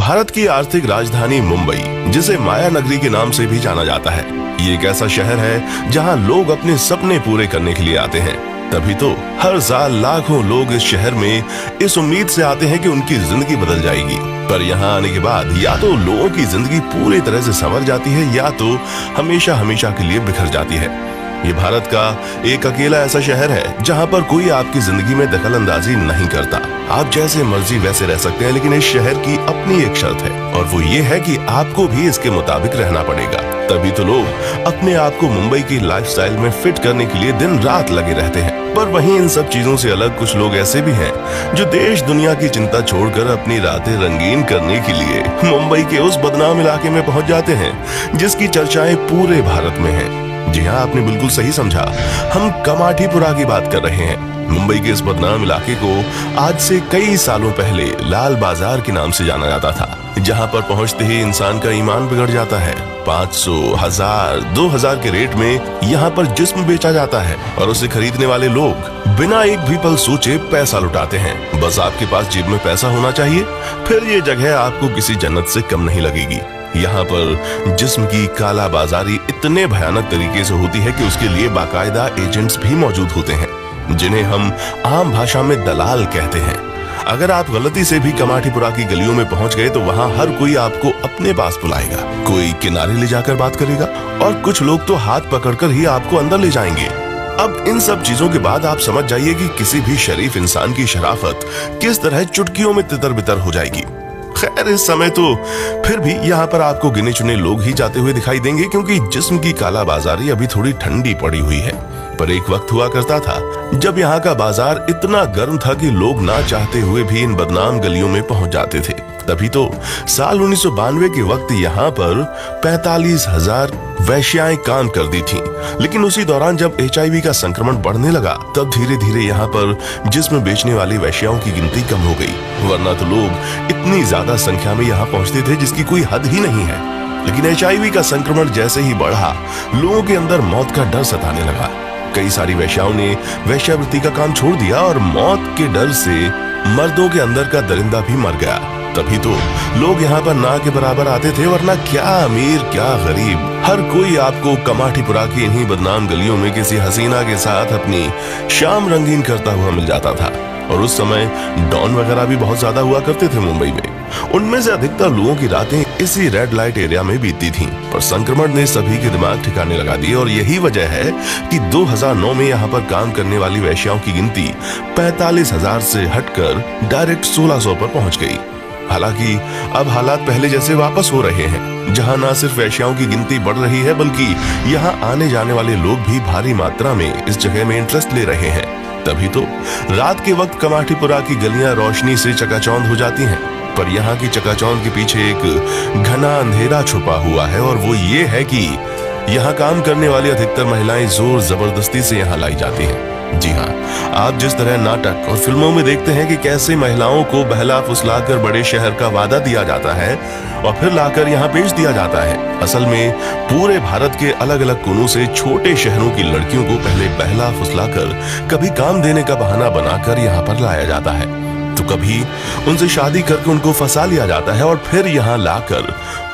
भारत की आर्थिक राजधानी मुंबई, जिसे माया नगरी के नाम से भी जाना जाता है, ये एक ऐसा शहर है जहां लोग अपने सपने पूरे करने के लिए आते हैं। तभी तो हर साल लाखों लोग इस शहर में इस उम्मीद से आते हैं कि उनकी जिंदगी बदल जाएगी। पर यहाँ आने के बाद या तो लोगों की जिंदगी पूरी तरह से संवर जाती है या तो हमेशा हमेशा के लिए बिखर जाती है। ये भारत का एक अकेला ऐसा शहर है जहाँ पर कोई आपकी जिंदगी में दखल अंदाजी नहीं करता। आप जैसे मर्जी वैसे रह सकते हैं, लेकिन इस शहर की अपनी एक शर्त है और वो ये है कि आपको भी इसके मुताबिक रहना पड़ेगा। तभी तो लोग अपने आप को मुंबई की लाइफस्टाइल में फिट करने के लिए दिन रात लगे रहते हैं। पर वहीं इन सब चीजों से अलग कुछ लोग ऐसे भी हैं जो देश दुनिया की चिंता छोड़कर अपनी रातें रंगीन करने के लिए मुंबई के उस बदनाम इलाके में पहुंच जाते हैं जिसकी चर्चाएं पूरे भारत में हैं। जी हाँ, आपने बिल्कुल सही समझा, हम कमाठीपुरा की बात कर रहे हैं। मुंबई के इस बदनाम इलाके को आज से कई सालों पहले लाल बाजार के नाम से जाना जाता था, जहाँ पर पहुँचते ही इंसान का ईमान बिगड़ जाता है। 500, 1000, 2000 के रेट में यहाँ पर जिस्म बेचा जाता है और उसे खरीदने वाले लोग बिना एक भी पल सोचे पैसा लुटाते हैं। बस आपके पास जेब में पैसा होना चाहिए, फिर ये जगह आपको किसी जन्नत से कम नहीं लगेगी। यहाँ पर जिस्म की काला बाजारी इतने भयानक तरीके से होती है कि उसके लिए बाकायदा एजेंट्स भी मौजूद होते हैं, जिन्हें हम आम भाषा में दलाल कहते हैं। अगर आप गलती से भी कमाठीपुरा की गलियों में पहुंच गए तो वहाँ हर कोई आपको अपने पास बुलाएगा, कोई किनारे ले जाकर बात करेगा और कुछ लोग तो हाथ पकड़कर ही आपको अंदर ले जाएंगे। अब इन सब चीजों के बाद आप समझ जाइए कि किसी भी शरीफ इंसान की शराफत किस तरह चुटकियों में तितर बितर हो जाएगी। खैर, इस समय तो फिर भी यहाँ पर आपको गिने चुने लोग ही जाते हुए दिखाई देंगे, क्योंकि जिस्म की काला बाजारी अभी थोड़ी ठंडी पड़ी हुई है। पर एक वक्त हुआ करता था जब यहाँ का बाजार इतना गर्म था कि लोग ना चाहते हुए भी इन बदनाम गलियों में पहुंच जाते थे। तभी तो साल 1992 के वक्त यहाँ पर 45,000 वैश्याएं काम कर दी थीं। लेकिन उसी दौरान जब HIV का संक्रमण बढ़ने लगा, तब धीरे धीरे यहाँ पर जिस्म बेचने वाली वैश्याओं की गिनती कम हो गई। वरना तो लोग इतनी ज्यादा संख्या में यहाँ पहुँचते थे जिसकी कोई हद ही नहीं है। लेकिन HIV का संक्रमण जैसे ही बढ़ा, लोगों के अंदर मौत का डर सताने लगा। कई सारी वैश्याओं ने वेश्यावृत्ति का काम छोड़ दिया और मौत के डर से मर्दों के अंदर का दरिंदा भी मर गया। तभी तो लोग यहाँ पर ना के बराबर आते थे, वरना क्या अमीर क्या गरीब, हर कोई आपको कमाठीपुरा की इन्हीं बदनाम गलियों में किसी हसीना के साथ अपनी शाम रंगीन करता हुआ मिल जाता था। और उस समय डॉन वगैरह भी बहुत ज्यादा हुआ करते थे मुंबई में। उनमें से अधिकतर लोगों की रातें इसी रेड लाइट एरिया में बीतती थीं। पर संक्रमण ने सभी के दिमाग ठिकाने लगा दिए और यही वजह है कि 2009 में यहाँ पर काम करने वाली वैश्याओं की गिनती 45,000 से हटकर डायरेक्ट 1600 पर पहुंच गई। हालांकि अब हालात पहले जैसे वापस हो रहे हैं, जहां ना सिर्फ वैश्याओं की गिनती बढ़ रही है, बल्कि यहां आने जाने वाले लोग भी भारी मात्रा में इस जगह में इंटरेस्ट ले रहे हैं। तभी तो रात के वक्त कमाठीपुरा की गलियां रोशनी से चकाचौंध हो जाती हैं। पर यहाँ की चकाचौंध के पीछे एक घना अंधेरा छुपा हुआ है और वो ये है कि यहाँ काम करने वाली अधिकतर महिलाएं जोर जबरदस्ती से यहाँ लाई जाती हैं। जी हाँ, आप जिस तरह नाटक और फिल्मों में देखते हैं कि कैसे महिलाओं को बहला फुसलाकर बड़े शहर का वादा दिया जाता है और फिर लाकर यहाँ बेच दिया जाता है, असल में पूरे भारत के अलग अलग कोनों से छोटे शहरों की लड़कियों को पहले बहला फुसलाकर कभी काम देने का बहाना बनाकर यहाँ पर लाया जाता है, तो कभी उनसे शादी करके उनको फंसा लिया जाता है और फिर यहाँ लाकर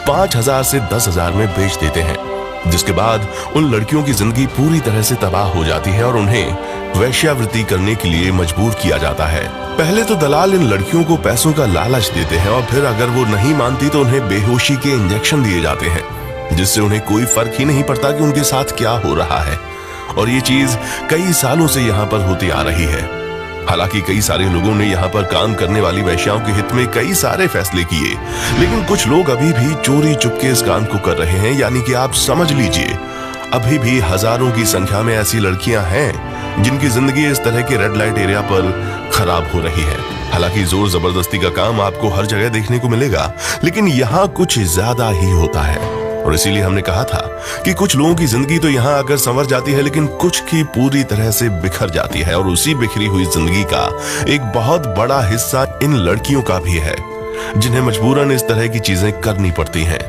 5,000 से 10,000 में बेच देते हैं। जिसके बाद उन लड़कियों की जिंदगी पूरी तरह से तबाह हो जाती है और उन्हें वैश्यावृत्ति करने के लिए मजबूर किया जाता है। पहले तो दलाल इन लड़कियों को पैसों का लालच देते हैं और फिर अगर वो नहीं मानती तो उन्हें बेहोशी के इंजेक्शन दिए जाते हैं, जिससे उन्हें कोई फर्क ही नहीं पड़ता कि उनके साथ क्या हो रहा है। और ये चीज कई सालों से यहाँ पर होती आ रही है। हालांकि कई सारे लोगों ने यहाँ पर काम करने वाली वैश्याओं के हित में कई सारे फैसले किए, लेकिन कुछ लोग अभी भी चोरी चुपके इस काम को कर रहे हैं। यानी कि आप समझ लीजिए, अभी भी हजारों की संख्या में ऐसी लड़कियां हैं जिनकी जिंदगी इस तरह के रेड लाइट एरिया पर खराब हो रही है। हालांकि जोर जबरदस्ती का काम आपको हर जगह देखने को मिलेगा, लेकिन यहाँ कुछ ज्यादा ही होता है। और इसीलिए हमने कहा था कि कुछ लोगों की जिंदगी तो यहाँ आकर संवर जाती है, लेकिन कुछ की पूरी तरह से बिखर जाती है। और उसी बिखरी हुई जिंदगी का एक बहुत बड़ा हिस्सा इन लड़कियों का भी है। जिन्हें मजबूरन इस तरह की चीजें करनी पड़ती हैं।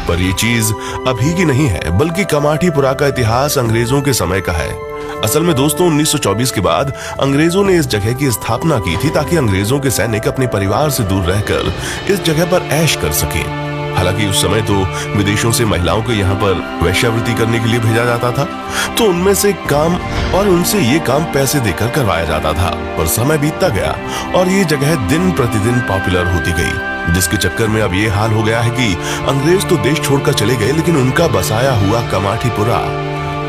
पर ये चीज अभी की नहीं है, बल्कि कमाठीपुरा का इतिहास अंग्रेजों के समय का है। असल में दोस्तों 1924 के बाद अंग्रेजों ने इस जगह की स्थापना की थी ताकि अंग्रेजों के सैनिक अपने परिवार से दूर रहकर इस जगह पर ऐश कर सकें। हालांकि उस समय तो विदेशों से महिलाओं को यहाँ पर वेश्यावृत्ति करने के लिए भेजा जाता था, तो उनमें से उनसे ये काम पैसे देकर करवाया जाता था। पर समय बीतता गया और ये जगह दिन प्रतिदिन पॉपुलर होती गई, जिसके चक्कर में अब ये हाल हो गया है कि अंग्रेज तो देश छोड़कर चले गए, लेकिन उनका बसाया हुआ कमाठीपुरा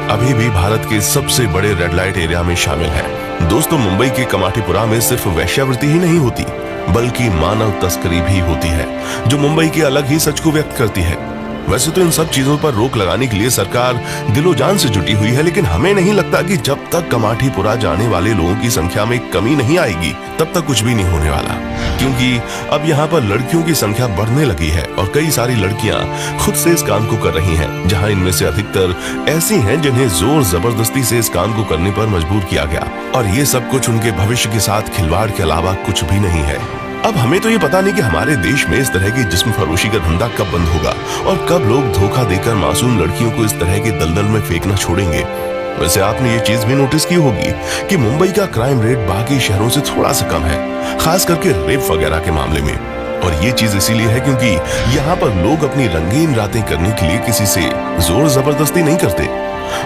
अभी भी भारत के सबसे बड़े रेड लाइट एरिया में शामिल है। दोस्तों, मुंबई के कमाठीपुरा में सिर्फ वेश्यावृत्ति ही नहीं होती, बल्कि मानव तस्करी भी होती है, जो मुंबई के अलग ही सच को व्यक्त करती है। वैसे तो इन सब चीजों पर रोक लगाने के लिए सरकार दिलो जान से जुटी हुई है, लेकिन हमें नहीं लगता कि जब तक कमाठीपुरा जाने वाले लोगों की संख्या में कमी नहीं आएगी, तब तक कुछ भी नहीं होने वाला। क्योंकि अब यहाँ पर लड़कियों की संख्या बढ़ने लगी है और कई सारी लड़कियां खुद से इस काम को कर रही हैं, जहाँ इनमें से अधिकतर ऐसी हैं जिन्हें जोर जबरदस्ती से इस काम को करने पर मजबूर किया गया, और ये सब कुछ उनके भविष्य के साथ खिलवाड़ के अलावा कुछ भी नहीं है। अब हमें तो ये पता नहीं कि हमारे देश में इस तरह की जिस्म फरोशी का धंधा कब बंद होगा और कब लोग धोखा देकर मासूम लड़कियों को इस तरह के दलदल में फेंकना छोड़ेंगे। वैसे आपने ये चीज भी नोटिस की होगी कि मुंबई का क्राइम रेट बाकी शहरों से थोड़ा सा कम है, खास करके रेप वगैरह के मामले में। और ये चीज इसीलिए है क्योंकि यहाँ पर लोग अपनी रंगीन रातें करने के लिए किसी से जोर जबरदस्ती नहीं करते,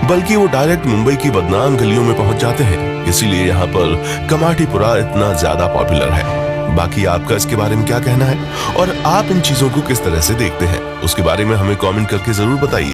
बल्कि वो डायरेक्ट मुंबई की बदनाम गलियों में पहुंच जाते हैं। इसीलिए यहाँ पर कमाठीपुरा इतना ज्यादा पॉपुलर है। बाकी आपका इसके बारे में क्या कहना है और आप इन चीजों को किस तरह से देखते हैं, उसके बारे में हमें कमेंट करके जरूर बताइए।